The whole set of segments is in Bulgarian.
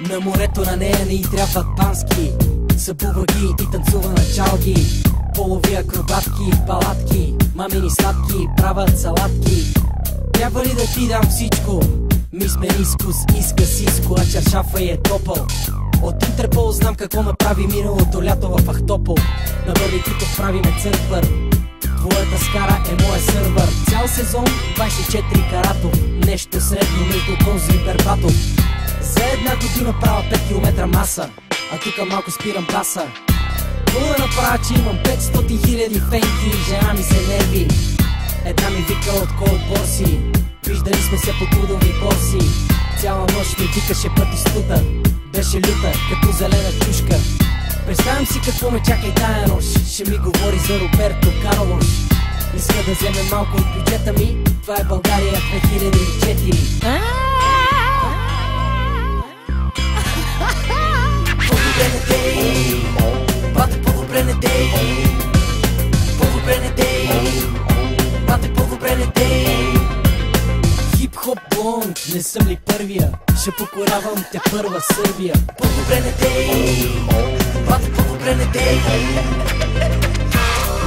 На морето на нея не й трябват пански, събува ги и танцува на чалги. Полови акробатки, палатки, мамини сладки, правят салатки. Трябва ли да ти дам всичко? Мис менискус, иска сиско, а чаршафа е топъл. От Интерпол знам какво направи миналото лято в Ахтопол. На Бърбитито правиме църквър, твоята скара е моя сървър. Цял сезон 24 карато, нещо средно между Конзи и Бербатов. За една година правя 5 км маса, а тука малко спирам баса. Мога да направя, че имам 500 хиляди фенки, жена ми се нерви. Една ми вика от кол борси, виждали сме се по трудови борси. Цяла нощ ми викаше пъти студа, беше люта като зелена чушка. Представям си какво ме чака и тая нощ, ще ми говори за Роберто Карлош. Иска да вземе малко от бюджета ми, това е България 2004. По-добре не дей, бате, по-добре не дей. По-добре не дей, бате, по-добре не дей. Хип-хоп блонд, не съм ли първия? Ще покорявам те първа Сърбия. По-добре не дей, бате, по-добре не дей.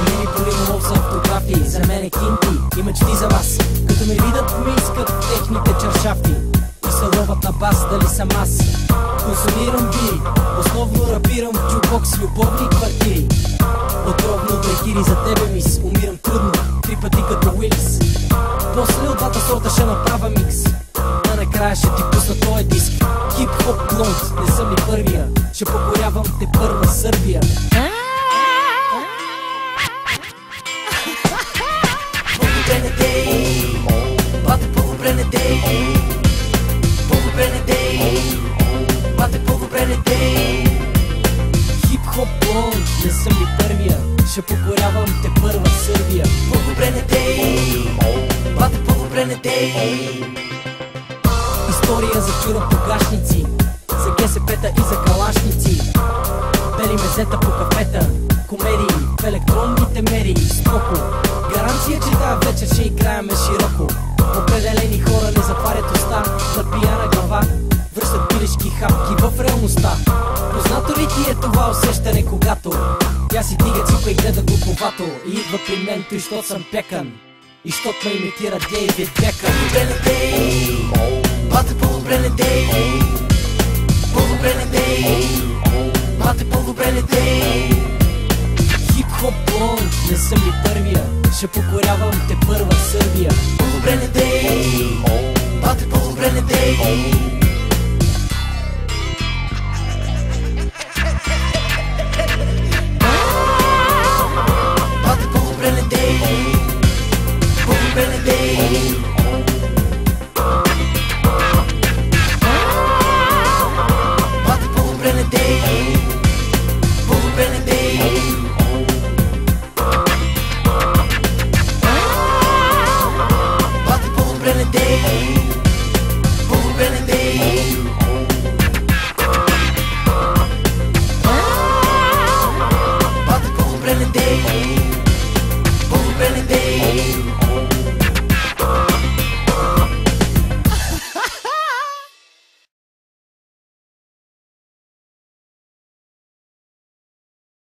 Не ми боли лов за автографии, за мен е кинти и мечти за вас. Като ме видят ми искат техните чаршафи и се ловат на бас дали съм аз. Консумирам бири, основно рапирам в джукбокс, любовни квартири. Отровно дрехири за тебе мис, умирам трудно, 3 пъти като Уилис. После от двата сорта ще направя микс, а накрая ще ти пусна този диск. Хип-хоп блонд, не съм ли първия? Ще покорявам те първа Сърбия. По-добре не дей, бате, по-добре не дей. По-добре не дей, бате, по-добре не дей. Хип-хоп блонд, не съм ли първия? Ще покорявам те първа Сърбия. По-добре не дей, бате, по-добре не дей. История за чурапогашници, за ГСП-та и за калашници. Бели мезета по кафета, комедии в електронните мерии. Стоко, гаранция, че тази вечер ще играеме широко. Определени хора не затварят уста, на пияна глава връщат пилешки хапки в реалността. Познато ли ти е това усещане, когато тя си дига ципа и гледа глуповато и идва при мен, той щот съм пекан и щот ме имитира Дейвид Бекъм. По-добре не дей, бате, по-добре не дей. По-добре не дей, бате, по-добре не дей. Хип-хоп блонд, не съм ли първия? Ще покорявам те първа Сърбия. По-добре не дей, бате, по-добре не дей.